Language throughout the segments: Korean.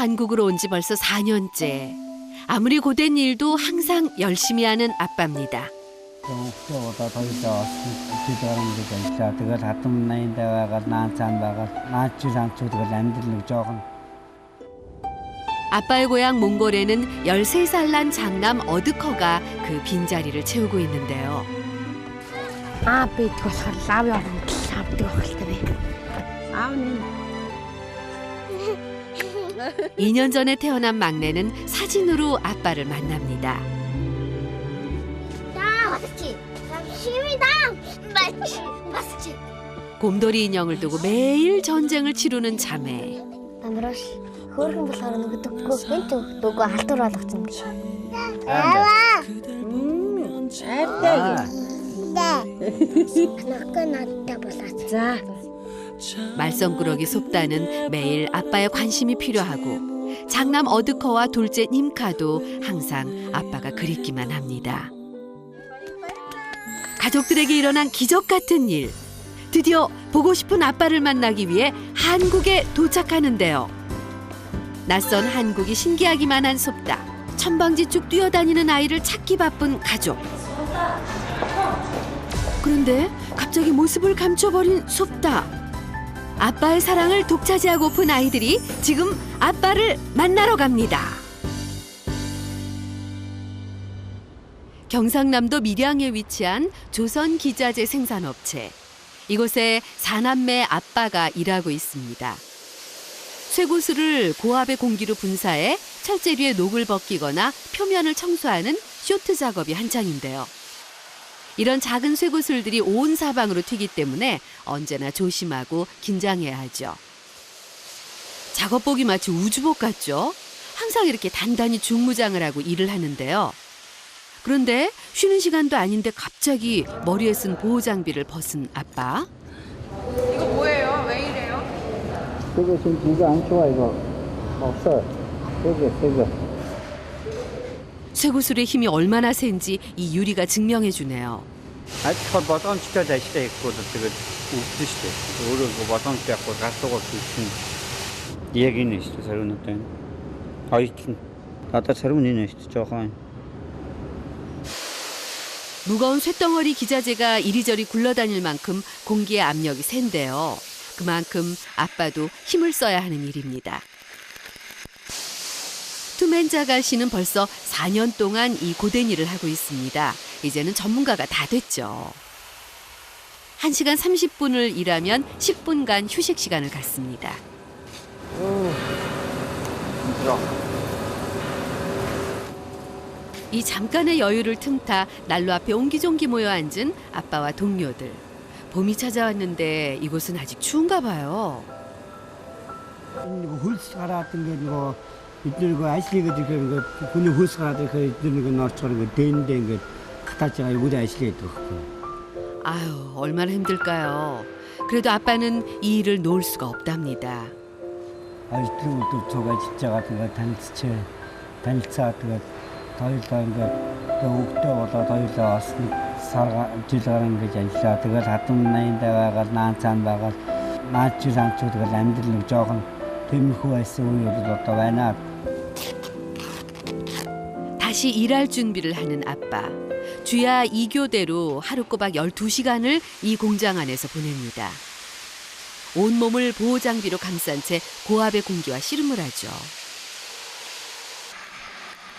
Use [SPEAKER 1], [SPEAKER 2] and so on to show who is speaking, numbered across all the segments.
[SPEAKER 1] 한국으로 온 지 벌써 4년째. 아무리 고된 일도 항상 열심히 하는 아빠입니다. 아빠의 고향 몽골에는 13살 난 장남 어드커가 그 빈자리를 채우고 있는데요.
[SPEAKER 2] бид болохоор лав явах авдаг байх л та бэ.
[SPEAKER 1] 2년 전에 태어난 막내는 사진으로 아빠를 만납니다.
[SPEAKER 3] 맞지? 힘이다. 맞지?
[SPEAKER 1] 곰돌이 인형을 두고 매일 전쟁을 치르는 자매.
[SPEAKER 2] Амраш хөөрхөн болохоор нөгөөдөггүй энэ ч дөгөө халтур болгосон гэж.
[SPEAKER 3] Нөхөр надтай болооч.
[SPEAKER 2] За.
[SPEAKER 1] 말썽꾸러기 솝다는 매일 아빠의 관심이 필요하고 장남 어드커와 둘째 님카도 항상 아빠가 그립기만 합니다. 가족들에게 일어난 기적 같은 일. 드디어 보고 싶은 아빠를 만나기 위해 한국에 도착하는데요. 낯선 한국이 신기하기만 한 솝다. 천방지축 뛰어다니는 아이를 찾기 바쁜 가족. 그런데 갑자기 모습을 감춰버린 솝다. 아빠의 사랑을 독차지하고픈 아이들이 지금 아빠를 만나러 갑니다. 경상남도 밀양에 위치한 조선기자재 생산업체. 이곳에 4남매 아빠가 일하고 있습니다. 쇠고수를 고압의 공기로 분사해 철제 위에 녹을 벗기거나 표면을 청소하는 쇼트 작업이 한창인데요. 이런 작은 쇠고술들이 온 사방으로 튀기 때문에 언제나 조심하고 긴장해야 하죠. 작업복이 마치 우주복 같죠? 항상 이렇게 단단히 중무장을 하고 일을 하는데요. 그런데 쉬는 시간도 아닌데 갑자기 머리에 쓴 보호 장비를 벗은 아빠.
[SPEAKER 4] 이거 뭐예요? 왜 이래요?
[SPEAKER 5] 이거 지금 이거 안 좋아 이거 없어. 이거.
[SPEAKER 1] 쇠고술의 힘이 얼마나 센지 이 유리가 증명해 주네요.
[SPEAKER 5] 아직도 바탕 치켜져 있고 저거 웃듯이 오르고 바탕 치고 가서고 있는 얘기는 있어 저런데. 아이kin 나타 저런이네 진짜 조금.
[SPEAKER 1] 무거운 쇳덩어리 기자재가 이리저리 굴러다닐 만큼 공기의 압력이 센데요. 그만큼 아빠도 힘을 써야 하는 일입니다. 투맨자갈 씨는 벌써 4년 동안 이 고된 일을 하고 있습니다. 이제는 전문가가 다 됐죠. 1시간 30분을 일하면 10분간 휴식 시간을 갖습니다.
[SPEAKER 5] 힘들어.
[SPEAKER 1] 이 잠깐의 여유를 틈타 난로 앞에 옹기종기 모여 앉은 아빠와 동료들. 봄이 찾아왔는데 이곳은 아직 추운가 봐요.
[SPEAKER 6] 훌스가라던 게 뭐 이들고 아시게들 그런 거 군이 훌스가라들 그 이들는 거 너처럼 그 된된 그 카타치가 요구도 아시게도
[SPEAKER 1] 아유, 얼마나 힘들까요? 그래도 아빠는 이 일을 놓을 수가 없답니다.
[SPEAKER 6] 아이들고 또 저가 진짜 같은 거 단차 같은 거 더일단 거 옥도보다 더일다 왔으니까 살아 지나가는 거지 않습니까? 그거 다툼 나인다가 나찬 바가 나주상 저도 남들은 조금 뱀후에서 우유도 또 와나
[SPEAKER 1] 다시 일할 준비를 하는 아빠. 주야 2교대로 하루 꼬박 12시간을 이 공장 안에서 보냅니다. 온몸을 보호장비로 감싼 채 고압의 공기와 씨름을 하죠.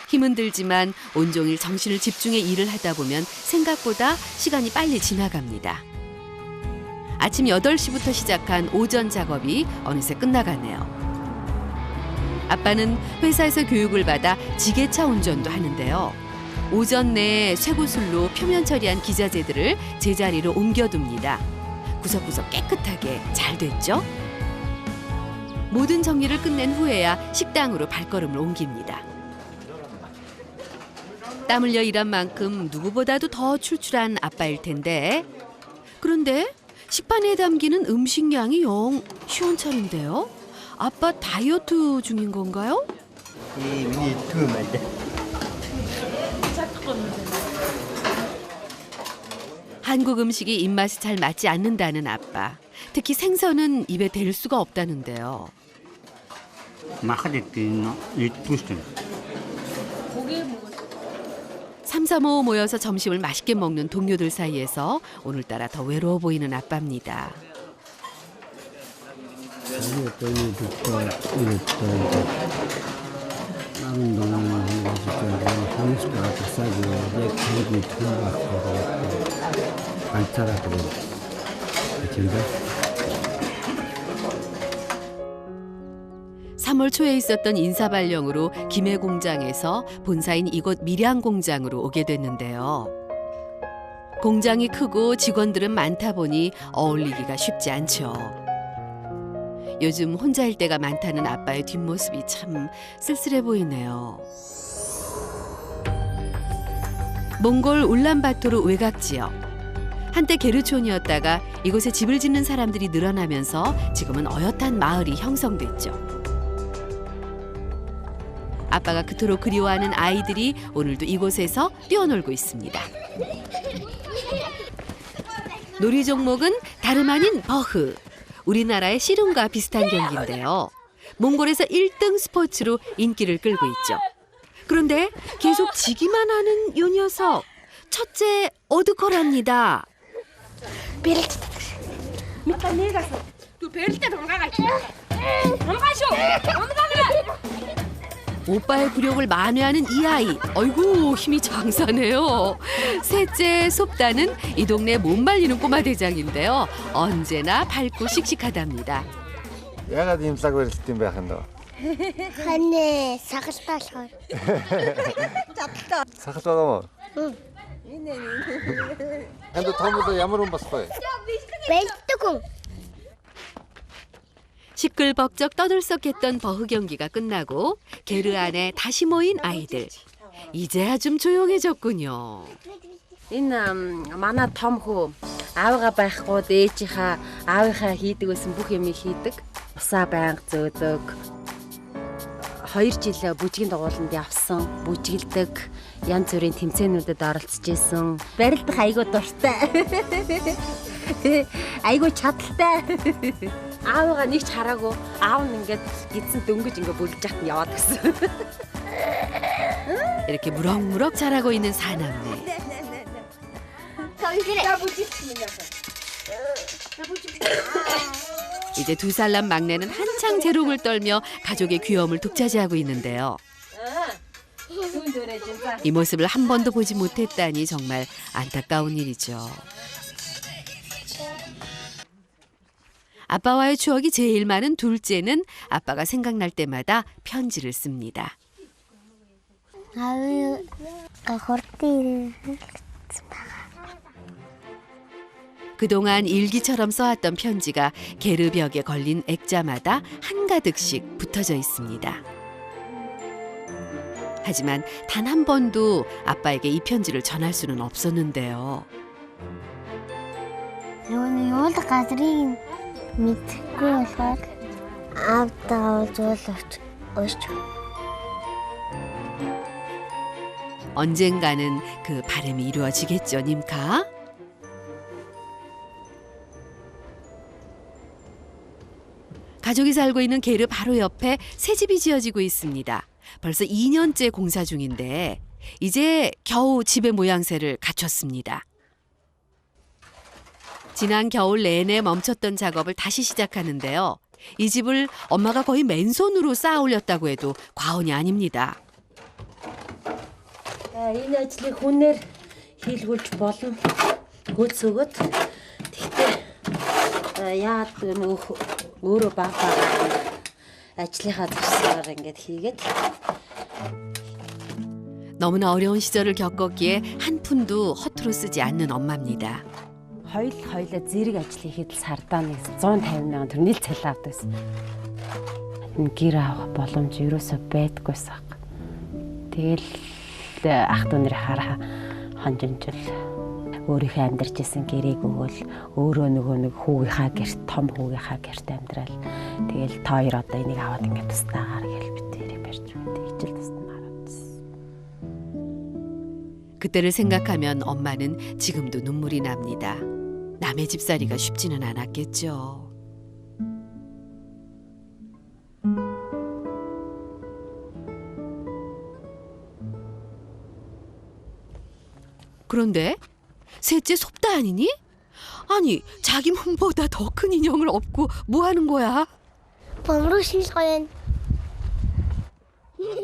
[SPEAKER 1] 힘은 들지만 온종일 정신을 집중해 일을 하다 보면 생각보다 시간이 빨리 지나갑니다. 아침 8시부터 시작한 오전 작업이 어느새 끝나가네요. 아빠는 회사에서 교육을 받아 지게차 운전도 하는데요. 오전 내에 쇠고술로 표면 처리한 기자재들을 제자리로 옮겨둡니다. 구석구석 깨끗하게 잘 됐죠? 모든 정리를 끝낸 후에야 식당으로 발걸음을 옮깁니다. 땀 흘려 일한 만큼 누구보다도 더 출출한 아빠일 텐데 그런데 식판에 담기는 음식량이 영 시원찮은데요? 아빠 다이어트 중인 건가요?
[SPEAKER 5] 이 투맨데.
[SPEAKER 1] 한국 음식이 입맛이 잘 맞지 않는다는 아빠. 특히 생선은 입에 댈 수가 없다는데요.
[SPEAKER 5] Махад иддгүй шүү дээ.
[SPEAKER 1] 삼삼오오 모여서 점심을 맛있게 먹는 동료들 사이에서 오늘따라 더 외로워 보이는 아빠입니다.
[SPEAKER 6] 우리 어떤 일도 남은 동안은 해가지고 한국가 비싸고 내 기분이 통과하고 안 살아도 그친가?
[SPEAKER 1] 3월 초에 있었던 인사발령으로 김해 공장에서 본사인 이곳 밀양 공장으로 오게 됐는데요. 공장이 크고 직원들은 많다 보니 어울리기가 쉽지 않죠. 요즘 혼자일 때가 많다는 아빠의 뒷모습이 참 쓸쓸해 보이네요. 몽골 울란바토르 외곽지역. 한때 게르촌이었다가 이곳에 집을 짓는 사람들이 늘어나면서 지금은 어엿한 마을이 형성됐죠. 아빠가 그토록 그리워하는 아이들이 오늘도 이곳에서 뛰어놀고 있습니다. 놀이 종목은 다름 아닌 버흐. 우리나라의 씨름과 비슷한 경기인데요. 몽골에서 1등 스포츠로 인기를 끌고 있죠. 그런데 계속 지기만 하는 요 녀석. 첫째 어드커랍니다. 오빠의 굴욕을 만회하는 이 아이. 어이구 힘이 장사네요. 셋째 솝다는 이 동네 못 말리는 꼬마 대장인데요. 언제나 밝고 씩씩하답니다.
[SPEAKER 7] Ягаад ийм цаг барилт юм байх юм дөө?
[SPEAKER 3] Ханэ сахалтаалгаа.
[SPEAKER 7] Сахалт байгаа мó? Энд томд ямар хүн басгүй?
[SPEAKER 3] Бэлдэг хүн.
[SPEAKER 1] 시끌벅적 떠들썩했던 버흐 경기가 끝나고 게르 안에 다시 모인 아이들. 이제야 좀 조용해졌군요.
[SPEAKER 2] Энэ манай том хүү аавгаа байхгүй ээжийнхаа аавынхаа хийдэг байсан бүх юмыг хийдэг. Усаа байнга зөөдөг. 2 жил бүжгийн дугууланд явсан, бүжгэлдэг, янз бүрийн тэмцээнүүдэд оролцож исэн. Барилдах айгуу дуртай. Айгуу чадaltaй. Аавгаа нэг ч хараагүй. Аав нь ингээд гидсэн дөнгөж ингээд бүлж яхад нь яваад гисэн.
[SPEAKER 1] 이렇게 무럭무럭 자라고 있는 사남매. 이제 2살 난 막내는 한창 재롱을 떨며 가족의 귀여움을 독차지하고 있는데요. 이 모습을 한 번도 보지 못했다니 정말 안타까운 일이죠. 아빠와의 추억이 제일 많은 둘째는 아빠가 생각날 때마다 편지를 씁니다. 그동안 일기처럼 써왔던 편지가 게르 벽에 걸린 액자마다 한가득씩 붙어져 있습니다. 하지만 단 한 번도 아빠에게 이 편지를 전할 수는 없었는데요.
[SPEAKER 3] Юу газрын мэдхгүй болохоор аавтаа зөөлөж өсч.
[SPEAKER 1] 언젠가는 그 바람이 이루어지겠죠, 님카? 가족이 살고 있는 게르 바로 옆에 새 집이 지어지고 있습니다. 벌써 2년째 공사 중인데 이제 겨우 집의 모양새를 갖췄습니다. 지난 겨울 내내 멈췄던 작업을 다시 시작하는데요. 이 집을 엄마가 거의 맨손으로 쌓아 올렸다고 해도 과언이 아닙니다.
[SPEAKER 2] Энэ ажлыг хүнээр хийлгүүлж болно. Хөөц өгöd. Тэгтээ яад өөрөө баг ажлынхаа зарцаар ингээд хийгээд
[SPEAKER 1] 너무나 어려운 시절을 겪었기에 한 푼도 허투루 쓰지 않는 엄마입니다.
[SPEAKER 2] хоёулаа зэрэг ажил хийхэд сардаа нэг 150 мянган төгрөг нийл цалин авдаг байсан. Энэ гэр авах боломж ерөөсөө байдаггүйсэн. Тэгэл ах トゥ нэр хараа хонжинжил өөрийнхөө амьдарч исэн гэрээг өгөөл өөрөө нөгөө нэг хүүгийнхаа гэрт том хүүгийнхаа гэрт амьдрал. Тэгэл та хоёр одоо энийг аваад ингээд тустаагаар гэл битэрийг барьж өгдөө. Ижил тусна харагдсан.
[SPEAKER 1] 그때를 생각하면 엄마는 지금도 눈물이 납니다. 남의 집살이가 쉽지는 않았겠죠. 그런데 셋째 섭다 아니니? 아니 자기 몸보다 더 큰 인형을 업고 뭐 하는 거야?
[SPEAKER 3] 범루신서연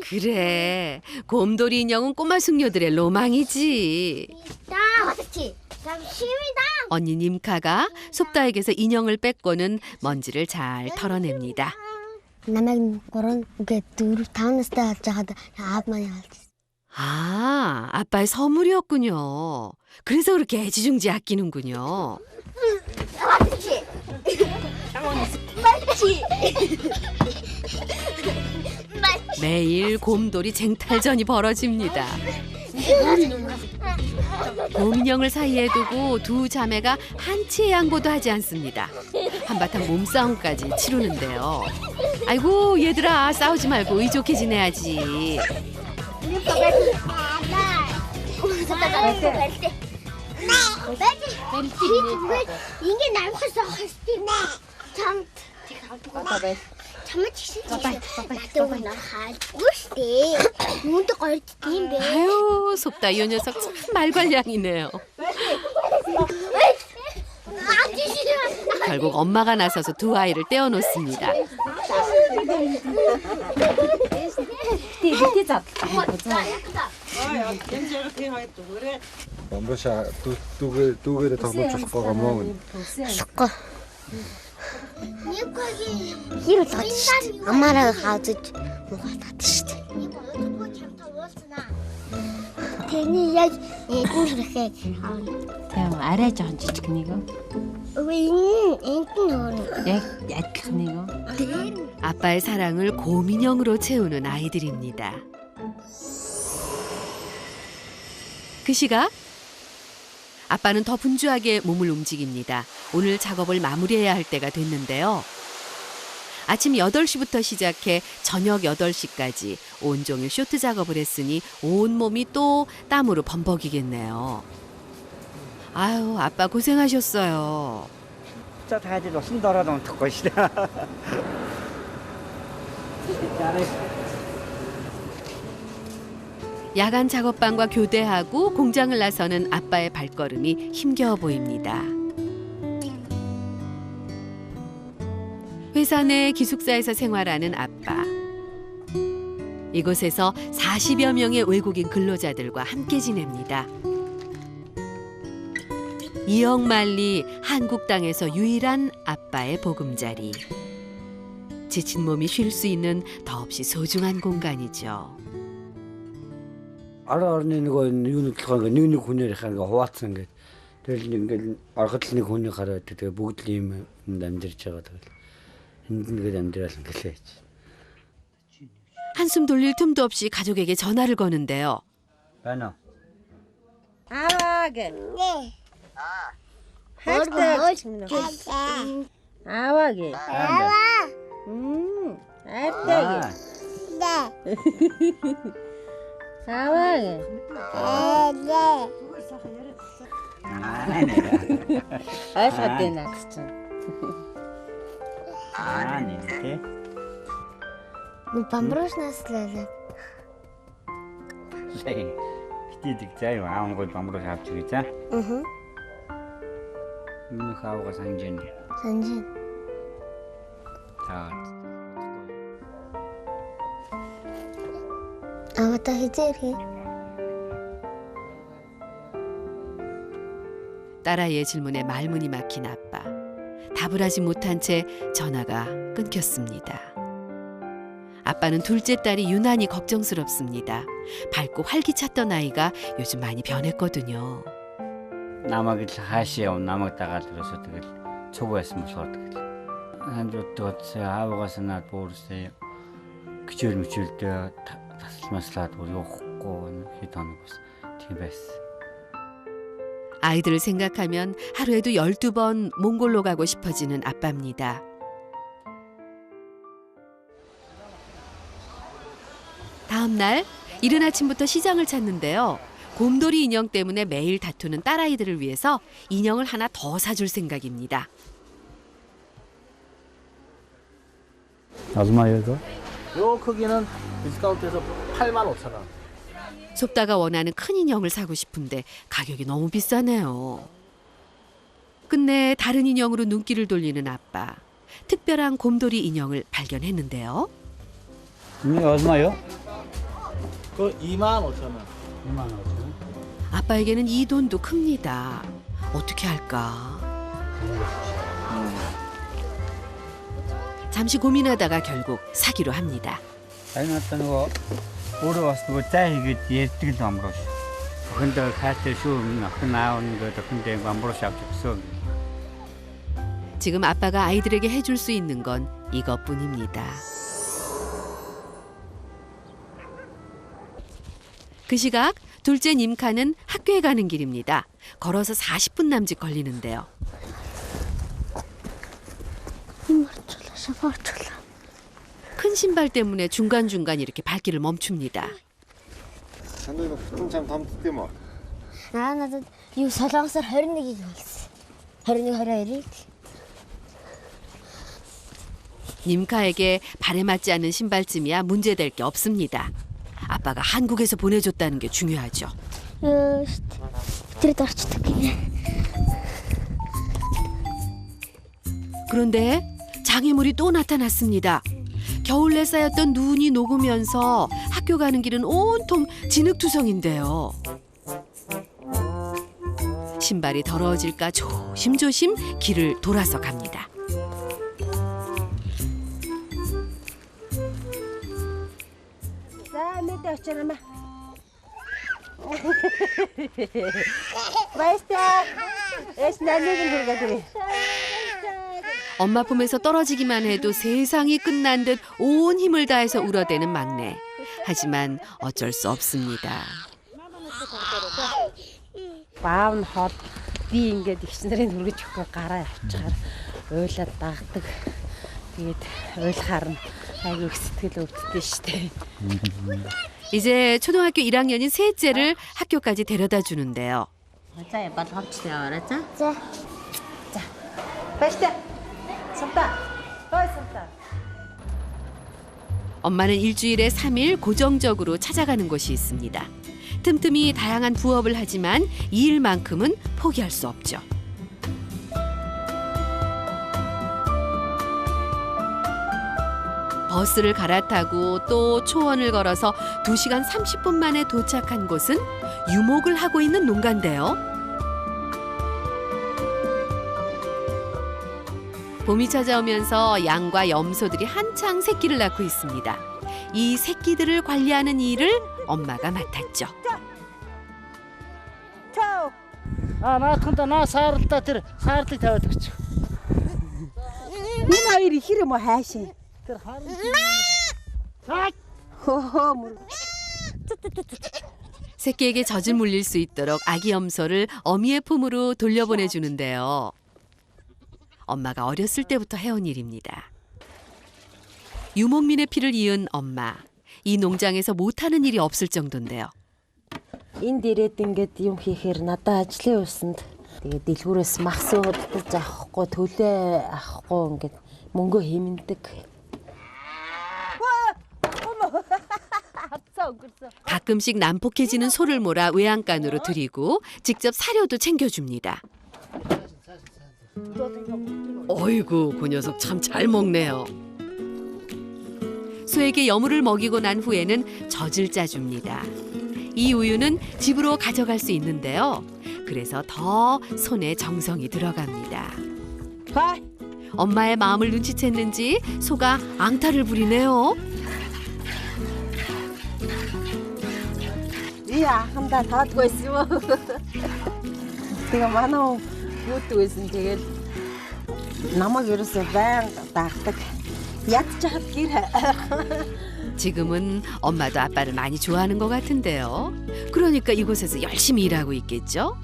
[SPEAKER 1] 그래 곰돌이 인형은 꼬마 숙녀들의 로망이지.
[SPEAKER 3] 나 어떻지? 잠시입니다.
[SPEAKER 1] 언니 님카가 섭다에게서 인형을 뺏고는 먼지를 잘 털어냅니다.
[SPEAKER 3] намайг 3 ингээд 4 5 настай болж байгаад аав маань ялсан.
[SPEAKER 1] 아 아빠의 선물이었군요. 그래서 그렇게 애지중지 아끼는군요. 매일 곰돌이 쟁탈전이 벌어집니다. 곰인형을 사이에 두고 두 자매가 한치의 양보도 하지 않습니다. 한바탕 몸싸움까지 치르는데요. 아이고 얘들아 싸우지 말고 의좋게 지내야지.
[SPEAKER 3] 이게 남았어. 참. 참아 치시. 나도 오늘 할고 싶대. 문도 걸치인데.
[SPEAKER 1] 아유 속다 이 녀석 참 말괄량이네요. 결국 엄마가 나서서 두 아이를 떼어놓습니다.
[SPEAKER 7] Бамбуша дүүгээрээ тоглож болохгүй юм уу?
[SPEAKER 3] Шоко. Хэр л гад шүү дээ. Амаараа хаазаж муухай тат шүү дээ. Тэний яг эдэн хэрэгээ хаана.
[SPEAKER 2] Тийм арай жоохон жижиг нэг үү?
[SPEAKER 3] 왜 энтэн өөр.
[SPEAKER 2] Яг адилхан нэг үү?
[SPEAKER 1] 아빠의 사랑을 곰인형으로 채우는 아이들입니다. 그 시각 아빠는 더 분주하게 몸을 움직입니다. 오늘 작업을 마무리해야 할 때가 됐는데요. 아침 8시부터 시작해 저녁 8시까지 온종일 쇼트 작업을 했으니 온몸이 또 땀으로 범벅이겠네요. 아유, 아빠 고생하셨어요.
[SPEAKER 5] 자 다들 무슨 돌아도 듣고 있어.
[SPEAKER 1] 야간 작업반과 교대하고 공장을 나서는 아빠의 발걸음이 힘겨워 보입니다. 회사 내 기숙사에서 생활하는 아빠. 이곳에서 40여 명의 외국인 근로자들과 함께 지냅니다. 이억만리 한국 땅에서 유일한 아빠의 보금자리. 지친 몸이 쉴 수 있는 더없이 소중한 공간이죠.
[SPEAKER 6] Орны нэг юуны толгой нэг хүнээр ханга хуваацсан ингээд тэгэл ингээд орхот нэг хүний гараад тэгээ бүгд л ийм амьдэрч байгаа тэгэл энд нэгэд амьдрал ингэлээ.
[SPEAKER 1] 한숨 돌릴 틈도 없이 가족에게 전화를 거는데요.
[SPEAKER 5] байна уу?
[SPEAKER 8] 아와게.
[SPEAKER 3] 네.
[SPEAKER 8] 아와게. 알다게.
[SPEAKER 3] 네.
[SPEAKER 8] 아와게.
[SPEAKER 3] 네.
[SPEAKER 8] 알았대나 그죠.
[SPEAKER 5] 아니, 이렇게.
[SPEAKER 3] Ну бамброш наслаа.
[SPEAKER 5] Хитийдэг заяа аав гол бамбруу авч ирээ за.
[SPEAKER 3] Аа.
[SPEAKER 5] Миний хаавга санжин.
[SPEAKER 3] Санжин.
[SPEAKER 5] За.
[SPEAKER 3] 아무튼 해제해.
[SPEAKER 1] 딸아이의 질문에 말문이 막힌 아빠. 답을 하지 못한 채 전화가 끊겼습니다. 아빠는 둘째 딸이 유난히 걱정스럽습니다. 밝고 활기찼던 아이가 요즘 많이 변했거든요.
[SPEAKER 5] Намайг л хаашаа яв намайг дагаад ерөөсөө тэгэл цуг байсан болохоор тэгэл. Хандуудад аавгаас наад буурсаа гिचэл мчэлдээ тасалмаслаад бүр явахгүй хэд хоног бас тийм байсан.
[SPEAKER 1] 아이들을 생각하면 하루에도 12번 몽골로 가고 싶어지는 아빠입니다. 다음 날 이른 아침부터 시장을 찾는데요. 곰돌이 인형 때문에 매일 다투는 딸아이들을 위해서 인형을 하나 더 사줄 생각입니다.
[SPEAKER 6] 얼마예요?
[SPEAKER 9] 요 크기는 디스카운트에서 85,000원.
[SPEAKER 1] 속다가 원하는 큰 인형을 사고 싶은데 가격이 너무 비싸네요. 끝내 다른 인형으로 눈길을 돌리는 아빠. 특별한 곰돌이 인형을 발견했는데요.
[SPEAKER 5] 이게 얼마요?
[SPEAKER 9] 그 25,000원.
[SPEAKER 5] 25,000원.
[SPEAKER 1] 아빠에게는 이 돈도 큽니다. 어떻게 할까? 잠시 고민하다가 결국 사기로 합니다.
[SPEAKER 5] 아니 나타 нөгөө өөрөө бас нөгөө зай хийгээд ярьдаг л амруулж. Өхөндөө хайртай шүү охин аав нэг өхөндөө амруулж авч өгсөн.
[SPEAKER 1] 지금 아빠가 아이들에게 해줄 수 있는 건 이것뿐입니다. 그 시각 둘째 님카는 학교에 가는 길입니다. 걸어서 40분 남짓 걸리는데요. 큰 신발 때문에 중간중간 이렇게 발길을 멈춥니다.
[SPEAKER 7] Санаа бүтэн чам томдд юм уу?
[SPEAKER 3] надад юу солонгосоор 21-ийг хэлсэн. 21 22-ийг.
[SPEAKER 1] 님카에게 발에 맞지 않는 신발쯤이야 문제될 게 없습니다. 아빠가 한국에서 보내줬다는 게 중요하죠.
[SPEAKER 3] тэр дарчдаг.
[SPEAKER 1] 그런데 장애물이 또 나타났습니다. 겨울내 쌓였던 눈이 녹으면서 학교 가는 길은 온통 진흙투성인데요. 신발이 더러워질까 조심조심 길을 돌아서 갑니다.
[SPEAKER 8] За мэдээ очирмаа. Баястай. эс 나는 들어가 그래.
[SPEAKER 1] 엄마 품에서 떨어지기만 해도 세상이 끝난 듯 온 힘을 다해서 울어대는 막내. 하지만 어쩔 수 없습니다.
[SPEAKER 2] Баав нь хол би ингээд ихс нарын хүргэж өгөхгүй гараа явчихаар уйлаад дагдаг. Тэгээд уйлахаар нь айгүй их сэтгэл өвддөг штэ.
[SPEAKER 1] 이제 초등학교 1학년인 셋째를 학교까지 데려다 주는데요.
[SPEAKER 8] За болгоомч яваарай за.
[SPEAKER 3] За.
[SPEAKER 8] За. Баястай. 섭다. ой 섭다.
[SPEAKER 1] 엄마는 일주일에 3일 고정적으로 찾아가는 곳이 있습니다. 틈틈이 다양한 부업을 하지만 이 일만큼은 포기할 수 없죠. 버스를 갈아타고 또 초원을 걸어서 2시간 30분 만에 도착한 곳은 유목을 하고 있는 농가인데요. 봄이 찾아오면서 양과 염소들이 한창 새끼를 낳고 있습니다. 이 새끼들을 관리하는 일을 엄마가 맡았죠.
[SPEAKER 9] 아, 나한테 나 사르다 들 사르다 тавиад өгч.
[SPEAKER 8] Энэ хоёр ихэр юм уу хайшин?
[SPEAKER 9] Тэр харин
[SPEAKER 1] 새끼에게 젖을 물릴 수 있도록 아기 염소를 어미의 품으로 돌려보내주는데요. 엄마가 어렸을 때부터 해온 일입니다. 유목민의 피를 이은 엄마. 이 농장에서 못하는 일이 없을 정도인데요.
[SPEAKER 2] Энд ирээд ингээд юм хийхээр надад ажлын усанд тэгээд дэлгүүрээс махс уудаж авахгүй төлөө авахгүй ингээд мөнгө хэмндэг.
[SPEAKER 1] 가끔씩 난폭해지는 소를 몰아 외양간으로 드리고 직접 사료도 챙겨줍니다. 어이구, 그 녀석 참 잘 먹네요. 소에게 여물을 먹이고 난 후에는 젖을 짜줍니다. 이 우유는 집으로 가져갈 수 있는데요. 그래서 더 손에 정성이 들어갑니다. 엄마의 마음을 눈치챘는지 소가 앙탈을 부리네요.
[SPEAKER 2] 이 ахандаа таадгүй байсан юм уу? Тэгээ манай юудаг байсан тэгээд намайг ерөөсөө байнга дагдаг. 얕чихад гэр.
[SPEAKER 1] 지금은 엄마도 아빠를 많이 좋아하는 것 같은데요. 그러니까 이곳에서 열심히 일하고 있겠죠?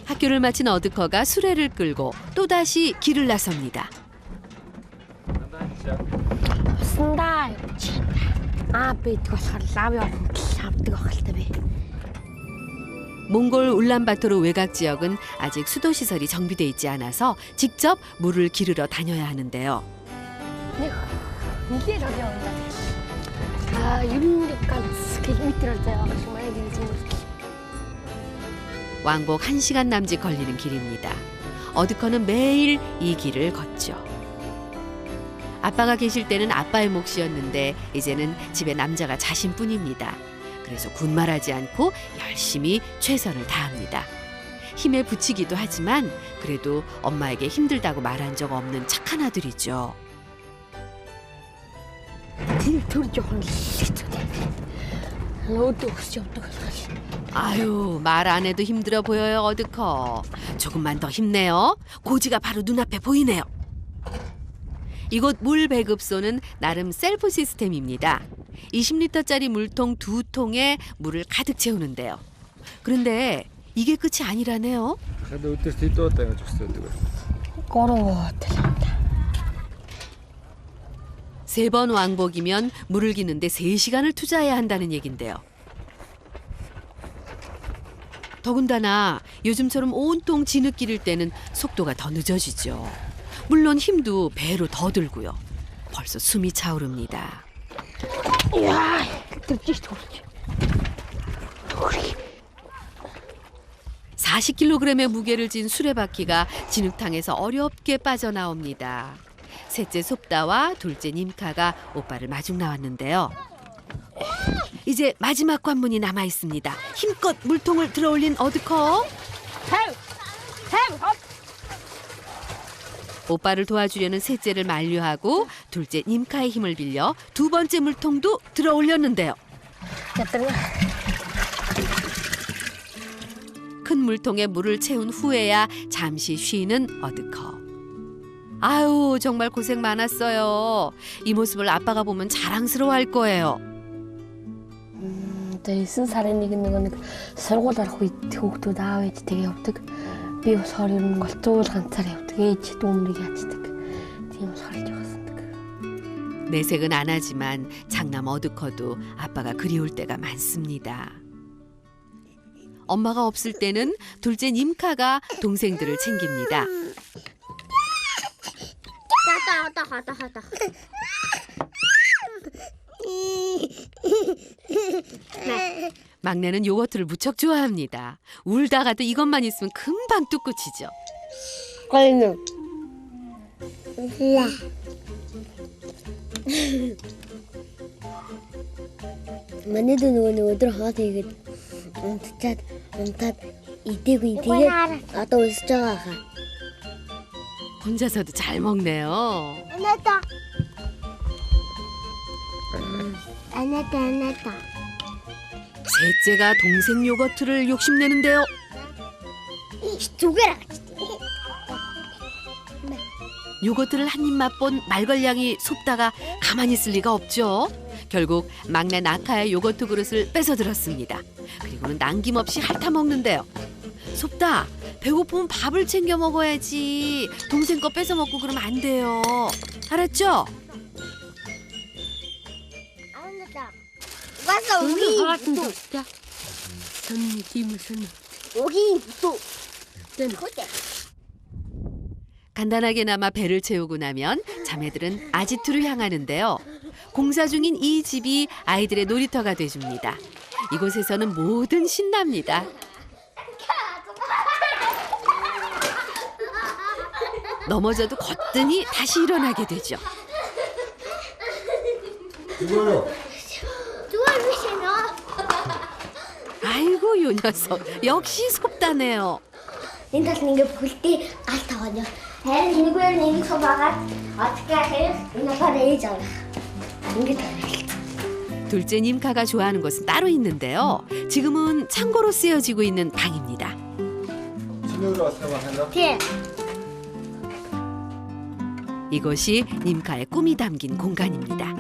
[SPEAKER 1] 학교를 마친 어드커가 수레를 끌고 또다시 길을 나섭니다.
[SPEAKER 3] Уснаа явчих. Бийдэг болохоор лав явах авдаг ахaltaа би.
[SPEAKER 1] 몽골 울란바토르 외곽 지역은 아직 수도 시설이 정비돼 있지 않아서 직접 물을 기르러 다녀야 하는데요.
[SPEAKER 3] 16 km 돼요. 정말 굉장히.
[SPEAKER 1] 왕복 1시간 남짓 걸리는 길입니다. 어드커는 매일 이 길을 걷죠. 아빠가 계실 때는 아빠의 몫이었는데 이제는 집에 남자가 자신뿐입니다. 그래서 군말하지 않고 열심히 최선을 다합니다. 힘에 부치기도 하지만 그래도 엄마에게 힘들다고 말한 적 없는 착한 아들이죠.
[SPEAKER 3] 둘 조금 어디 없이 어떡하지?
[SPEAKER 1] 아유, 말 안 해도 힘들어 보여요, 어드커. 조금만 더 힘내요. 고지가 바로 눈앞에 보이네요. 이곳 물 배급소는 나름 셀프 시스템입니다. 20리터짜리 물통 2통에 물을 가득 채우는데요. 그런데 이게 끝이 아니라네요.
[SPEAKER 7] Хадаа өдөрт хэд удаа явж өгсөн гэдэг.
[SPEAKER 1] 3번 왕복이면 물을 기는데 3시간을 투자해야 한다는 얘긴데요. 더군다나 요즘처럼 온통 진흙 기를 때는 속도가 더 늦어지죠. 물론 힘도 배로 더 들고요. 벌써 숨이 차오릅니다.
[SPEAKER 3] 야, 덥지 덥지.
[SPEAKER 1] 40kg의 무게를 진 수레바퀴가 진흙탕에서 어렵게 빠져나옵니다. 셋째 솝다와 둘째 님카가 오빠를 마중 나왔는데요. 이제 마지막 관문이 남아 있습니다. 힘껏 물통을 들어올린 어드커. 오빠를 도와주려는 셋째를 만류하고 둘째 님카의 힘을 빌려 2번째 물통도 들어올렸는데요. 큰 물통에 물을 채운 후에야 잠시 쉬는 어드커. 아유, 정말 고생 많았어요. 이 모습을 아빠가 보면 자랑스러워할 거예요.
[SPEAKER 3] одоо 9 сарын 1-нд сургууль орох үед хүүхдүүд аав ээжтэйгээ явдаг. Би болохоор ер нь голцуул ганцаар явдаг. ээж дүүмрийг яачдаг. Тийм болохоор явасдаг.
[SPEAKER 1] 내색은 안 하지만 장남 어드커도 아빠가 그리울 때가 많습니다. 엄마가 없을 때는 둘째 님카가 동생들을 챙깁니다.
[SPEAKER 3] 하다.
[SPEAKER 1] 막내는 요거트를 무척 좋아합니다. 울다가도 이것만 있으면 금방 뚝 끝이죠.
[SPEAKER 3] 거기는 라. Манайд нөгөө өдөр хоод игээд унтчаад унтаад идэгүй тэгээд одоо өсөж байгаа хаа.
[SPEAKER 1] 혼자서도 잘 먹네요.
[SPEAKER 3] 안했다.
[SPEAKER 1] 셋째가 동생 요거트를 욕심내는데요.
[SPEAKER 3] 조개라.
[SPEAKER 1] 요거트를 한 입 맛본 말걸량이 솝다가 가만히 있을 리가 없죠. 결국 막내 나카의 요거트 그릇을 뺏어들었습니다. 그리고는 남김없이 핥아먹는데요. 솝다, 배고프면 밥을 챙겨 먹어야지. 동생 거 뺏어 먹고 그러면 안 돼요. 알았죠?
[SPEAKER 3] 왔어 우리. 여기 또.
[SPEAKER 1] 간단하게나마 배를 채우고 나면 자매들은 아지트로 향하는데요. 공사 중인 이 집이 아이들의 놀이터가 돼줍니다. 이곳에서는 뭐든 신납니다. 넘어져도 거뜬히 다시 일어나게 되죠. 아이고, 요 녀석 역시 솝다네요.
[SPEAKER 3] Энэ тал ингээ бүхэлдээ алт таваад яа. Харин нэггээр нэг суугаад 어떻게 해? Энэ болохоор ээж авах. ингээ таваад.
[SPEAKER 1] 둘째 님카가 좋아하는 곳은 따로 있는데요. 지금은 창고로 쓰여지고 있는 방입니다.
[SPEAKER 3] 티.
[SPEAKER 1] 이곳이 님카의 꿈이 담긴 공간입니다.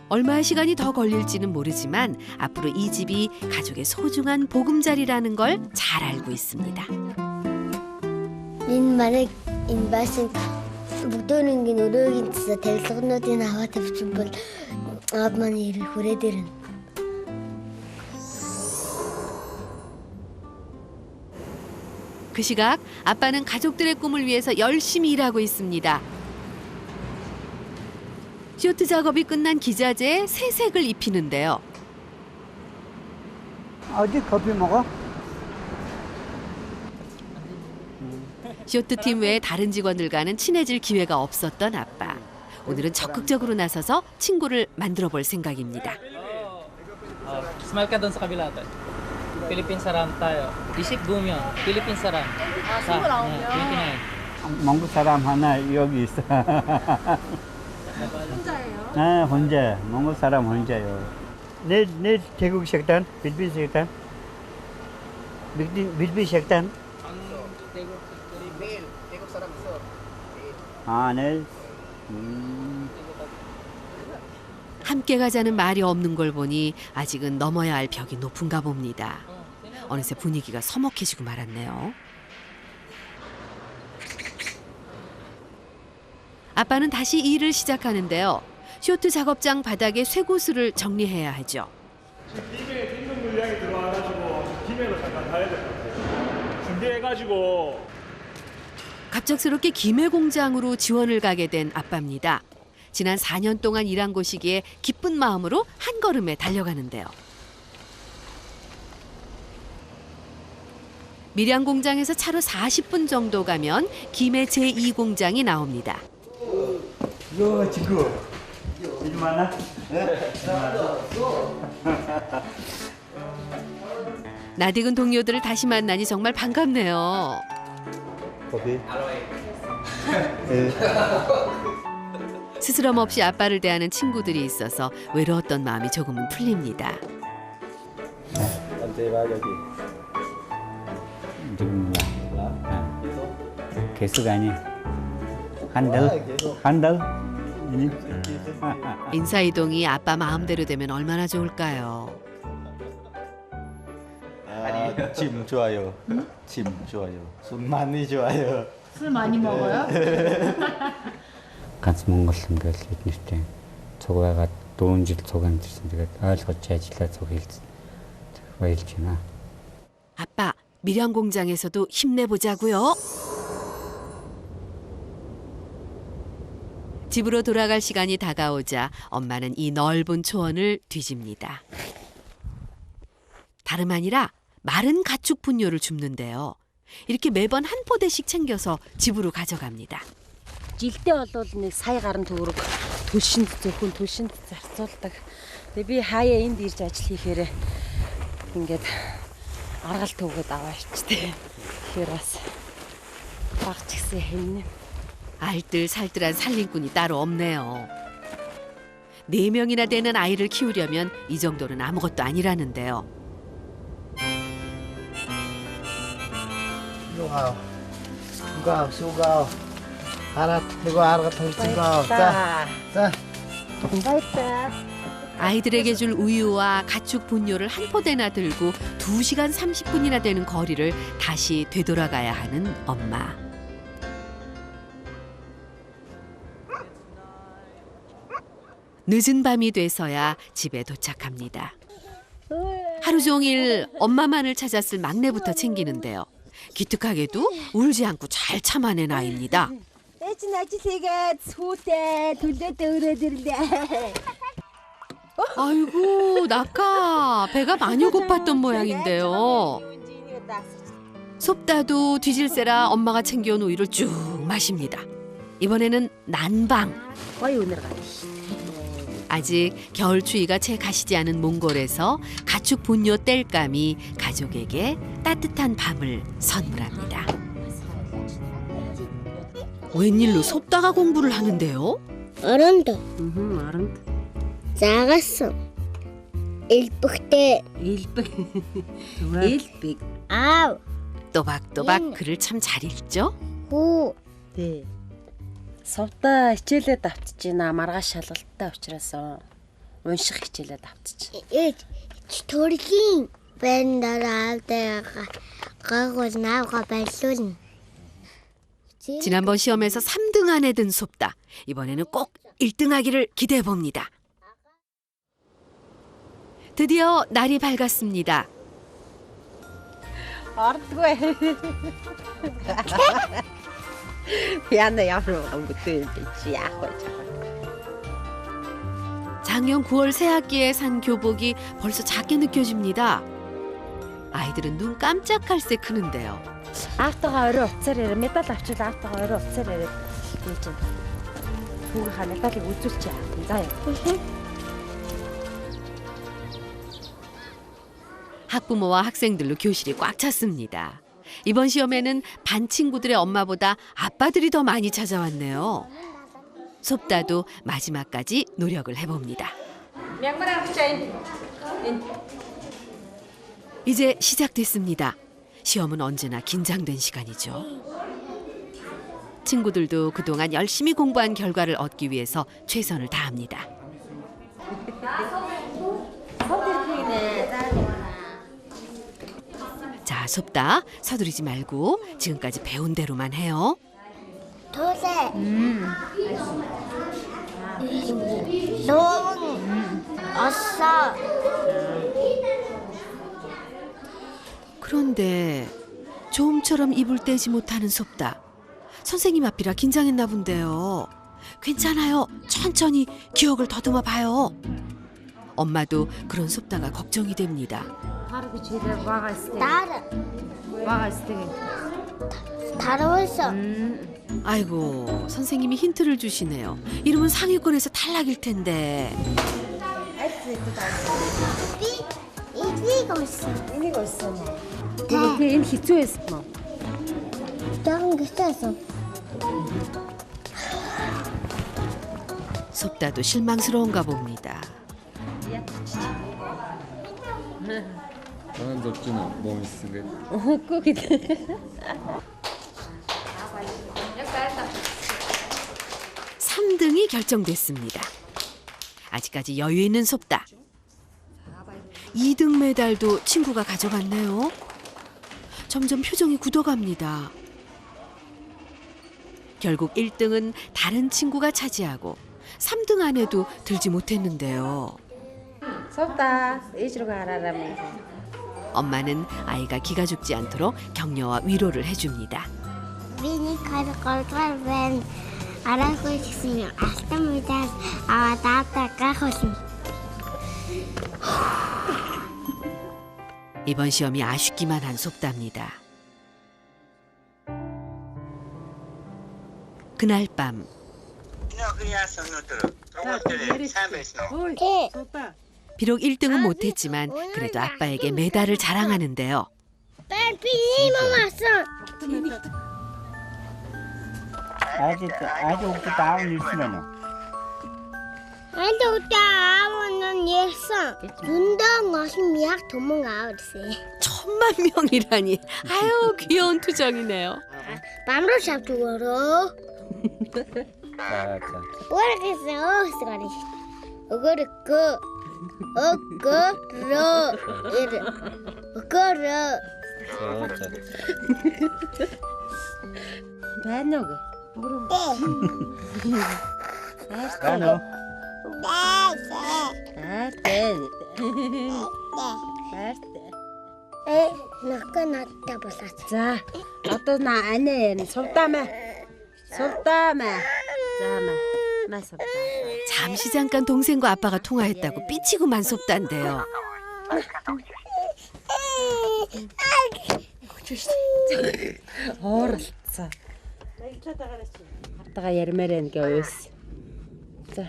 [SPEAKER 1] 얼마의 시간이 더 걸릴지는 모르지만 앞으로 이 집이 가족의 소중한 보금자리라는 걸 잘 알고 있습니다.
[SPEAKER 3] Энэ манай энэ байшин бүгдөө ингээ өрөөгийн цэсэ тарилгынуудыг аваад тавьчих бол аав маань ирэх хүрээд ирнэ.
[SPEAKER 1] 그 시각 아빠는 가족들의 꿈을 위해서 열심히 일하고 있습니다. 쇼트 작업이 끝난 기자재에 새 색을 입히는데요.
[SPEAKER 5] 어디 커피 먹어?
[SPEAKER 1] 쇼트팀 외에 다른 직원들과는 친해질 기회가 없었던 아빠. 오늘은 적극적으로 나서서 친구를 만들어 볼 생각입니다.
[SPEAKER 10] Smile ka doon sa kabila. Philippine saram tayo. Isip gumion. Philippine saram.
[SPEAKER 4] 친구 나오면
[SPEAKER 10] 29.
[SPEAKER 5] 몽골 사람 하나 여기 있어.
[SPEAKER 4] 혼자예요.
[SPEAKER 5] 아, 혼자. 몽골 사람 혼자요. 내일 태국 식단, 필리핀 식단. 필리핀 식단. 아, 내일.
[SPEAKER 1] 함께 가자는 말이 없는 걸 보니 아직은 넘어야 할 벽이 높은가 봅니다. 어느새 분위기가 서먹해지고 말았네요. 아빠는 다시 일을 시작하는데요. 쇼트 작업장 바닥에 쇠고수를 정리해야 하죠.
[SPEAKER 11] 김에 빈도 물량이 들어와가지고 김에로 잠깐 가야 될 것 같아요. 준비해가지고.
[SPEAKER 1] 갑작스럽게 김해 공장으로 지원을 가게 된 아빠입니다. 지난 4년 동안 일한 곳이기에 기쁜 마음으로 한 걸음에 달려가는데요. 밀양 공장에서 차로 40분 정도 가면 김해 제2공장이 나옵니다.
[SPEAKER 5] 이거 지금 일 많아?
[SPEAKER 1] 낯익은 동료들을 다시 만나니 정말 반갑네요.
[SPEAKER 5] 커피.
[SPEAKER 1] 스스럼 없이 아빠를 대하는 친구들이 있어서 외로웠던 마음이 조금은 풀립니다.
[SPEAKER 5] 지금 개수가 아니 한 달.
[SPEAKER 1] 인사이동이 아빠 마음대로 되면 얼마나 좋을까요?
[SPEAKER 12] 짐 좋아요. 짐 좋아요. 술 많이 좋아요.
[SPEAKER 4] 술 많이 먹어요?
[SPEAKER 5] ганц монгол ингээл эднэртэй цугаагаад 4 жил цуг амьдсан. Тэгээд ойлгож ажиллаа цуг хэлсэн. баярлж байна.
[SPEAKER 1] 아빠, 밀양 공장에서도 힘내보자고요. 집으로 돌아갈 시간이 다가오자 엄마는 이 넓은 초원을 뒤집니다. 다름 아니라 마른 가축 분뇨를 줍는데요. 이렇게 매번 한 포대씩 챙겨서 집으로 가져갑니다.
[SPEAKER 2] жилдээ бол нэг сая гаруй төгрөг төлшөнд зөвхөн төлшөнд зарцуулдаг. Тэгээ би хаяа энд ирж ажил хийхээр ингээд аргал төгөөд аваа ичтэй. Тэгэхээр бас багч гисэн хэмнэ.
[SPEAKER 1] 알뜰살뜰한 살림꾼이 따로 없네요. 4명이나 되는 아이를 키우려면 이 정도는 아무것도 아니라는데요.
[SPEAKER 9] 수고. 하나 이거 알아가 통증가. 자.
[SPEAKER 1] 아이들에게 줄 우유와 가축 분뇨를 한 포대나 들고 2시간 30분이나 되는 거리를 다시 되돌아가야 하는 엄마. 늦은 밤이 돼서야 집에 도착합니다. 하루 종일 엄마만을 찾았을 막내부터 챙기는데요. 기특하게도 울지 않고 잘 참아낸 아이입니다.
[SPEAKER 8] Эцэн ажил хийгээд сүйтэй төлөөдөө өрөөд ирлээ.
[SPEAKER 1] 아이고, 낙하. 배가 많이 고팠던 모양인데요. 섭다도 뒤질세라 엄마가 챙겨온 우유를 쭉 마십니다. 이번에는 난방. 아직 겨울 추위가 채 가시지 않은 몽골에서 가축 분뇨 땔감이 가족에게 따뜻한 밤을 선물합니다. 웬일로 섭다가 공부를 하는데요?
[SPEAKER 3] 어른도
[SPEAKER 2] 어른.
[SPEAKER 3] 작았어. 일북대.
[SPEAKER 2] 일빅.
[SPEAKER 3] 아우.
[SPEAKER 1] 또박또박 글을 참 잘 읽죠?
[SPEAKER 3] 후.
[SPEAKER 2] Тий. Сувда хичээлээд авчиж байна. Маргааш шалгалттай учраас унших хичээлээд авчиж.
[SPEAKER 3] төрлийн бэндээр авдаг гагуул наавга байлуулна.
[SPEAKER 1] 지난번 시험에서 3등 안에 든 섭다. 이번에는 꼭 1등하기를 기대해봅니다. 드디어 날이 밝았습니다.
[SPEAKER 8] Ордгүй. Яна ямар өнгөтэй юм бэ чи яах вэ?
[SPEAKER 1] 작년 9월 새학기에 산 교복이 벌써 작게 느껴집니다. 아이들은 눈 깜짝할 새 크는데요.
[SPEAKER 2] Аавтайгаа орой уцаар ирээ. Медаль авчил аавтайгаа орой уцаар ирээ. Юу ч юм. Хүүгээ медалийг үзүүлчих. За яа.
[SPEAKER 1] 학부모와 학생들로 교실이 꽉 찼습니다. 이번 시험에는 반 친구들의 엄마보다 아빠들이 더 많이 찾아왔네요. 섭다도 마지막까지 노력을 해봅니다. 이제 시작됐습니다. 시험은 언제나 긴장된 시간이죠. 친구들도 그동안 열심히 공부한 결과를 얻기 위해서 최선을 다합니다. 자, 섭다. 서두르지 말고 지금까지 배운 대로만 해요.
[SPEAKER 3] 도세. 노. 어서.
[SPEAKER 1] 그런데 좀처럼 입을 떼지 못하는 섭다. 선생님 앞이라 긴장했나 본데요. 괜찮아요. 천천히 기억을 더듬어 봐요. 엄마도 그런 섭다가 걱정이 됩니다.
[SPEAKER 3] 다르면서.
[SPEAKER 1] 아이고, 선생님이 힌트를 주시네요. 이러면 상위권에서 탈락일 텐데.
[SPEAKER 3] 이거 있어.
[SPEAKER 2] 이거 있어. 이거 그 희초했어.
[SPEAKER 3] 다른 게 있어.
[SPEAKER 1] 섭다도 실망스러운가 봅니다.
[SPEAKER 7] 저는 덥지는 몸이 쓰게.
[SPEAKER 2] 꼭이.
[SPEAKER 1] 3등이 결정됐습니다. 아직까지 여유 있는 섭다. 2등 메달도 친구가 가져갔네요. 점점 표정이 굳어갑니다. 결국 1등은 다른 친구가 차지하고 3등 안에도 들지 못했는데요.
[SPEAKER 2] 섭다. 이리로 가라라.
[SPEAKER 1] 엄마는 아이가 기가 죽지 않도록 격려와 위로를 해줍니다.
[SPEAKER 3] Миний колдвар байна. Арайгүй гэсэн алтан медаль аваад аавдаа гайхуулна.
[SPEAKER 1] 이번 시험이 아쉽기만 한 섭다입니다. 그날 밤 비록 1등은 못했지만 그래도 아빠에게 메달을 자랑하는데요.
[SPEAKER 6] 아직 없다 아무 있으면은.
[SPEAKER 3] 아직도 아무는 예서. 눈동 어심 약 도망 아우르세.
[SPEAKER 1] 1000만 명이라니. 아유, 귀여운 투정이네요.
[SPEAKER 3] 밤로 잡두고로.
[SPEAKER 6] 자.
[SPEAKER 3] 뭐라겠어? 스가리. 어거르고. 어거로. 이르. 어거로.
[SPEAKER 2] 배노.
[SPEAKER 6] 가노.
[SPEAKER 3] 나까났다 보사.
[SPEAKER 2] 자, 어떤 나 안에 섭다마. 자마. 섭다.
[SPEAKER 1] 잠시 잠깐 동생과 아빠가 통화했다고 삐치고만 섭다인데요.
[SPEAKER 2] 어렸어. 아빠가 열매라는 게 어였어. 자.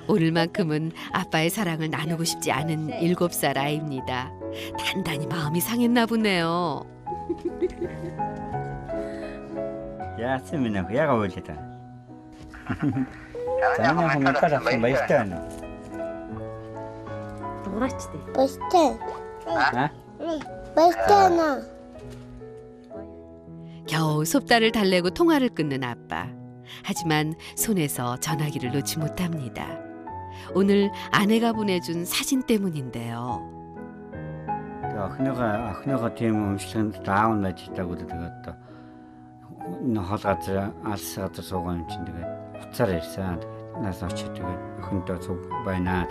[SPEAKER 1] 오늘만큼은 아빠의 사랑을 나누고 싶지 않은 7살 아이입니다. 단단히 마음이 상했나 보네요.
[SPEAKER 6] 야, 쓰면은 야가 올리다. 자네는 하면 따라서 맛있다는.
[SPEAKER 2] 도라치대.
[SPEAKER 3] 맛있대.
[SPEAKER 6] 아?
[SPEAKER 3] 맛있잖아.
[SPEAKER 1] 겨우 섭다를 달래고 통화를 끊는 아빠. 하지만 손에서 전화기를 놓지 못합니다. 오늘 아내가 보내준 사진 때문인데요.
[SPEAKER 6] 흔어가 тийм 음식은 다 온라지다고 그러더라고. 나하다자 알사다 소관 진데 후차를 했어. 나서 치도 흔도 속 바이나.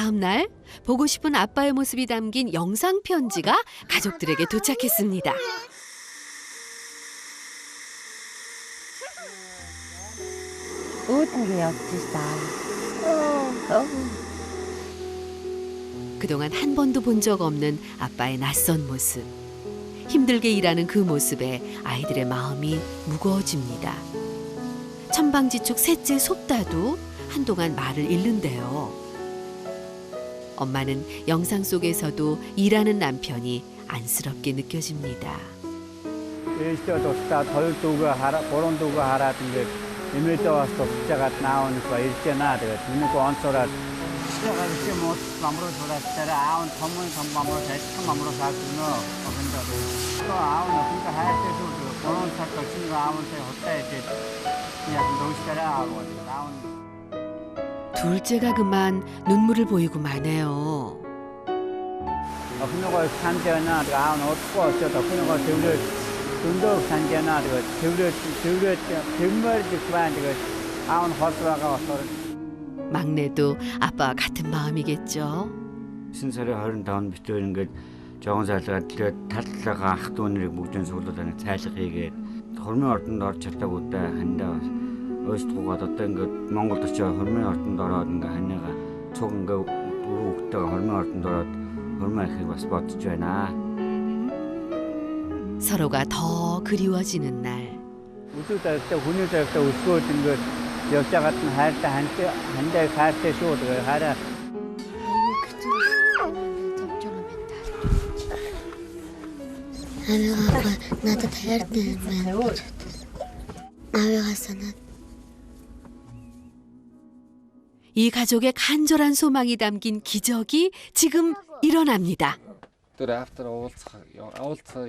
[SPEAKER 1] 다음 날 보고 싶은 아빠의 모습이 담긴 영상 편지가 가족들에게 도착했습니다.
[SPEAKER 2] өөдөнгөө явж ста.
[SPEAKER 1] 그동안 한 번도 본 적 없는 아빠의 낯선 모습. 힘들게 일하는 그 모습에 아이들의 마음이 무거워집니다. 천방지축 셋째 솝다도 한동안 말을 잃는데요. 엄마는 영상 속에서도 일하는 남편이 안쓰럽게 느껴집니다.
[SPEAKER 5] ээлжтэй тусдаа хоёр дүүгээ хараа, гурван дүүгээ хараад ингээд эмээдээ бас тусчаагаад наав нь ба ирж байна. Тэгээд миний онцораад шигээ чи мод мамруу сураад аав нь том мамруу ажиллах мамруу саадна. 어근데 또 아우 나 할 때도 그런 사건 친구 아무한테 헛다해 그냥 놓으시더라 하고 나온
[SPEAKER 1] 둘째가 그만 눈물을 보이고 마네요.
[SPEAKER 5] 그녀가 산재나 아우 어떻게 어쩌다 그녀가 되려 돈도 산재나 되려 정말 그만 아우 허스라가 왔어.
[SPEAKER 1] 막내도 아빠와 같은 마음이겠죠.
[SPEAKER 5] 신설의 25 битүүр ингээд жоон зайлгаад тэгээд таллага ах дүүнэрийг бүгдийн суулуулаад цайлга хийгээд хормын ордонд орж чадаагүйдээ хандаа өөрсдгөөд одоо ингээд Монголд очиж хормын ордонд ороод ингээд ханыгаа цуг ингээд бүгдээ хормын ордонд ороод хормын ахыг бас бодож байна.
[SPEAKER 1] 서로가 더 그리워지는 날.
[SPEAKER 5] 우주 달때 훈유 달때 웃고 ингээд 여자 같은 할때 한대 갈때 쇼도 하라.
[SPEAKER 3] 아빠가 나도 다이어트 많이 나외가 sana.
[SPEAKER 1] 이 가족의 간절한 소망이 담긴 기적이 지금 일어납니다.
[SPEAKER 7] Тэр автор уулзах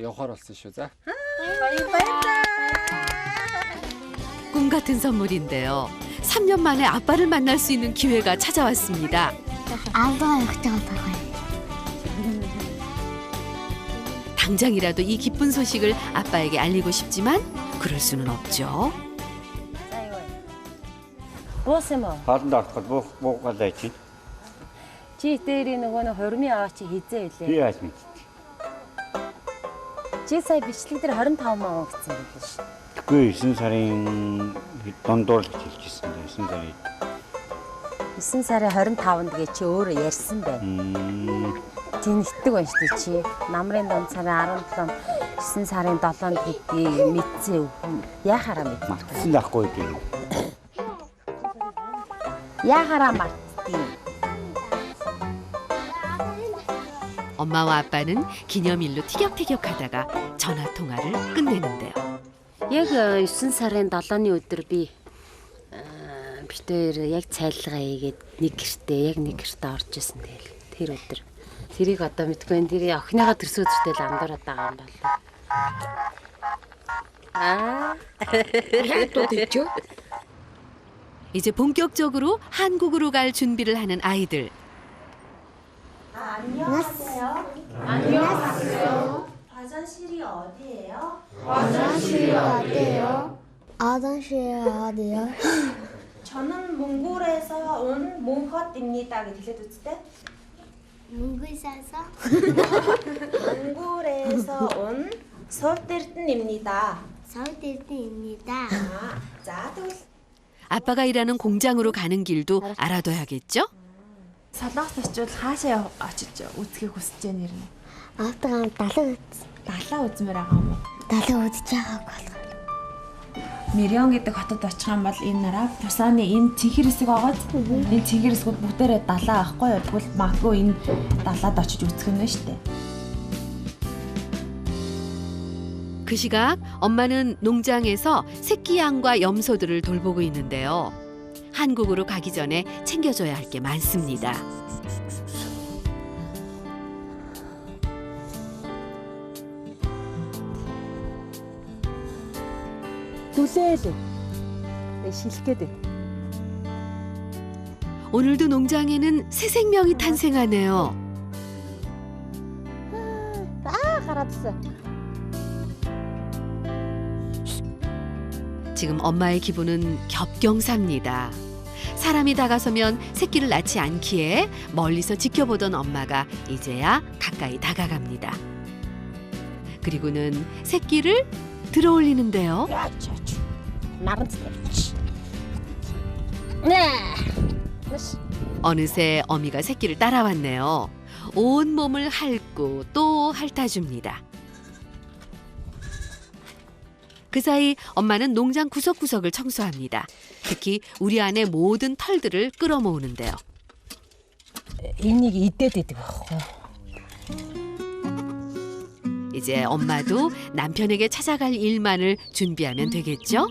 [SPEAKER 7] явахаар болсон шүү. За.
[SPEAKER 1] 꿈 같은 선물인데요. 3년 만에 아빠를 만날 수 있는 기회가 찾아왔습니다.
[SPEAKER 3] 아빠가 여기 왔다고요.
[SPEAKER 1] 당장이라도 이 기쁜 소식을 아빠에게 알리고 싶지만 그럴 수는 없죠.
[SPEAKER 2] Буусам уу?
[SPEAKER 5] Хоолнд ороход буугаад байж.
[SPEAKER 2] Чи дээр нөгөө хормын аваа чи хийзээ
[SPEAKER 5] Би
[SPEAKER 2] үлээ.
[SPEAKER 5] яаж мэд.
[SPEAKER 2] Чи сая бичлэг дээр 25 мянга гэсэн юм биш.
[SPEAKER 5] Тэггүй 9 сарын дундуур л хэлчихсэн. 9 сарын
[SPEAKER 2] 9 сарын 25-нд гээ чи өөрөө ярьсан бай. Чи нэгтдэг байна шүү дээ чи. Намрын дунд сарын 17, 9 сарын 7-нд гэдгийг мэдсэн. Яхаараа мэд.
[SPEAKER 5] мартсан байхгүй тийм.
[SPEAKER 2] Яхаараа мартдیں۔
[SPEAKER 1] 엄마와 아빠는 기념일로 티격태격하다가 전화 통화를 끝내는데요.
[SPEAKER 2] Яг 9 сарын 7-ны өдөр би битээр яг цайлгаа хийгээд нэг гэртээ орж исэн тэгэл тэр өдөр. Тэрийг одоо мэдгүй энэ тэр охиныгаа төрсөн өдөртэй л амдуураад байгаа юм байна.
[SPEAKER 3] 또 됐죠?
[SPEAKER 1] 이제 본격적으로 한국으로 갈 준비를 하는 아이들.
[SPEAKER 8] 안녕하세요.
[SPEAKER 3] 안녕하세요.
[SPEAKER 8] 화장실이 어디예요?
[SPEAKER 3] 화장실이 어디예요? 화장실이 어디요?
[SPEAKER 8] 저는 몽골에서 온 몽헛입니다. 들려도 돼?
[SPEAKER 3] 몽골에서?
[SPEAKER 8] 몽골에서 온 서울대입니다.
[SPEAKER 3] 서울대입니다.
[SPEAKER 8] 자, 또
[SPEAKER 1] 아빠가 일하는 공장으로 가는 길도 알아둬야겠죠?
[SPEAKER 4] Солонгос очивол хаашаа очиж үзхийг хүсэж байна нэр нь.
[SPEAKER 3] 아빠가 달라
[SPEAKER 4] Далаа үзмээр байгаа юм уу?
[SPEAKER 3] 달라 үзэж байгааг болгоо.
[SPEAKER 4] Мирион гэдэг хотод очих юм бол энэ нараа Пусаны энэ цэнхэр хэсэг байгааз энэ цэнхэр хэсгүүд бүгдээрээ далаа авахгүй юу? Тэгвэл магадгүй энэ далаад очиж үзэх юм байна шүү дээ.
[SPEAKER 1] 그 시각 엄마는 농장에서 새끼 양과 염소들을 돌보고 있는데요. 한국으로 가기 전에 챙겨줘야 할 게 많습니다.
[SPEAKER 2] Түлээл. шилгээд.
[SPEAKER 1] 오늘도 농장에는 새 생명이 탄생하네요.
[SPEAKER 2] гараадсан.
[SPEAKER 1] 지금 엄마의 기분은 겹경사입니다. 사람이 다가서면 새끼를 낳지 않기에 멀리서 지켜보던 엄마가 이제야 가까이 다가갑니다. 그리고는 새끼를 들어올리는데요.
[SPEAKER 3] 네.
[SPEAKER 1] 어느새 어미가 새끼를 따라왔네요. 온 몸을 핥고 또 핥아줍니다. 그 사이 엄마는 농장 구석구석을 청소합니다. 특히 우리 안의 모든 털들을 끌어모으는데요.
[SPEAKER 2] 인익이 이때도 있고.
[SPEAKER 1] 이제 엄마도 남편에게 찾아갈 일만을 준비하면 되겠죠?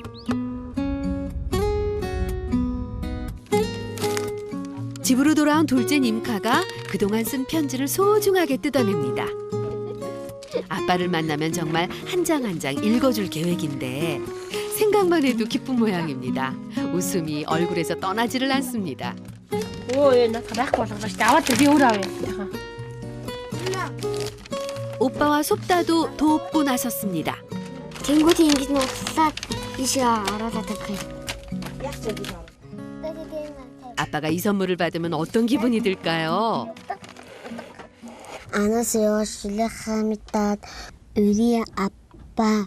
[SPEAKER 1] 집으로 돌아온 둘째 님카가 그동안 쓴 편지를 소중하게 뜯어냅니다. 아빠를 만나면 정말 한 장 한 장 읽어줄 계획인데 생각만 해도 기쁜 모양입니다. 웃음이 얼굴에서 떠나지를 않습니다.
[SPEAKER 3] 오, 얘나 다 байхгүй болгож аваад би өөр авъя.
[SPEAKER 1] 오빠와 솝다도 돕고 나섰습니다.
[SPEAKER 3] Тэнгүүд ингэж нууцлаад ийшээ ороод тавих.
[SPEAKER 1] 아빠가 이 선물을 받으면 어떤 기분이 들까요?
[SPEAKER 3] 안녕하세요. 실례합니다. 우리 아빠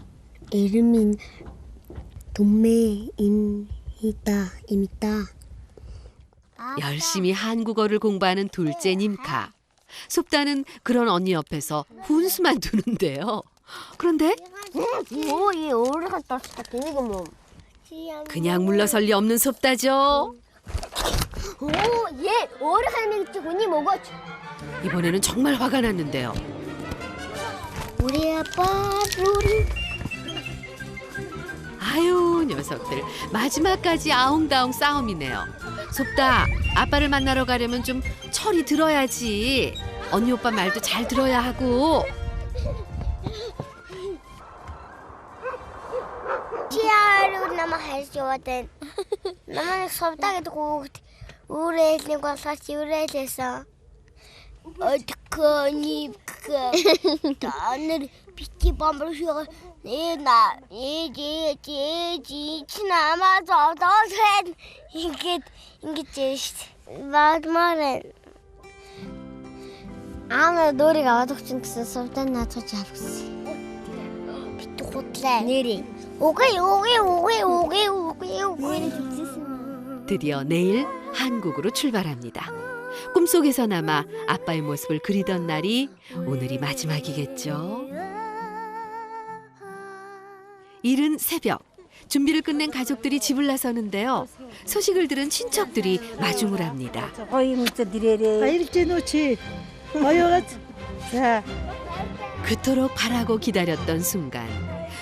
[SPEAKER 3] 이름은 동매입니다.
[SPEAKER 1] 열심히 한국어를 공부하는 둘째 님카. 솝다는 그런 언니 옆에서 훈수만 두는데요. 그런데
[SPEAKER 3] 뭐이 오래가 떴다. 되게 뭐.
[SPEAKER 1] 그냥 물러설 리 없는 솝다죠.
[SPEAKER 3] 오, 얘 오래 가는 게 운이 뭐고?
[SPEAKER 1] 이번에는 정말 화가 났는데요.
[SPEAKER 3] 우리 아빠 우리.
[SPEAKER 1] 아유, 녀석들 마지막까지 아웅다웅 싸움이네요. 솝다, 아빠를 만나러 가려면 좀 철이 들어야지. 언니 오빠 말도 잘 들어야 하고.
[SPEAKER 3] 치아로 나만 할 수 없거든. 나만 섭다게도 우울해 있는 거 사실 우울해져서 어떡하니 나는 빛이 밤을 쉬어 내나 이제 지나마서 너는 이게 말은 아무 노래가 어둑진 그서 섭단 나서 잡았어. 빛도 호텔 내리 오게
[SPEAKER 1] 드디어 내일 한국으로 출발합니다. 꿈속에서나마 아빠의 모습을 그리던 날이 오늘이 마지막이겠죠. 이른 새벽, 준비를 끝낸 가족들이 집을 나서는데요. 소식을 들은 친척들이 마중을 합니다. 그토록 바라고 기다렸던 순간,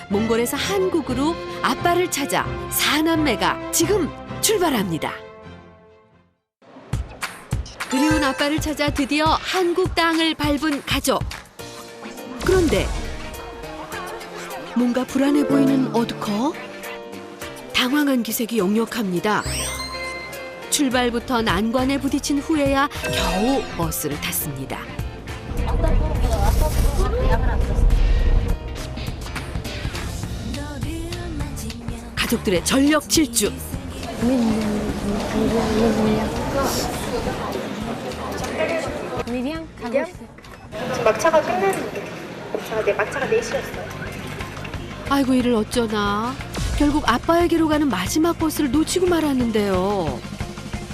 [SPEAKER 1] 몽골에서 한국으로 아빠를 찾아 사남매가 지금 출발합니다. 그리운 아빠를 찾아 드디어 한국 땅을 밟은 가족. 그런데 뭔가 불안해 보이는 어드커? 당황한 기색이 역력합니다. 출발부터 난관에 부딪힌 후에야 겨우 버스를 탔습니다. 가족들의 전력 질주.
[SPEAKER 3] 미리양 가고 있어.
[SPEAKER 13] 막차가 끝났는데 막차가 4시였어요.
[SPEAKER 1] 아이고, 이를 어쩌나. 결국 아빠에게로 가는 마지막 버스를 놓치고 말았는데요.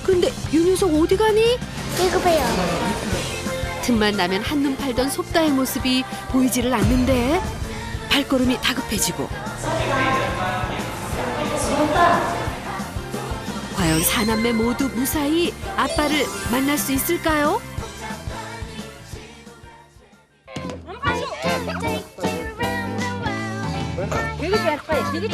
[SPEAKER 1] 그런데 이 녀석 어디 가니?
[SPEAKER 3] 배고파요.
[SPEAKER 1] 틈만 나면 한눈 팔던 솝다의 모습이 보이지를 않는데 발걸음이 다급해지고. 과연 사남매 모두 무사히 아빠를 만날 수 있을까요?
[SPEAKER 3] 되게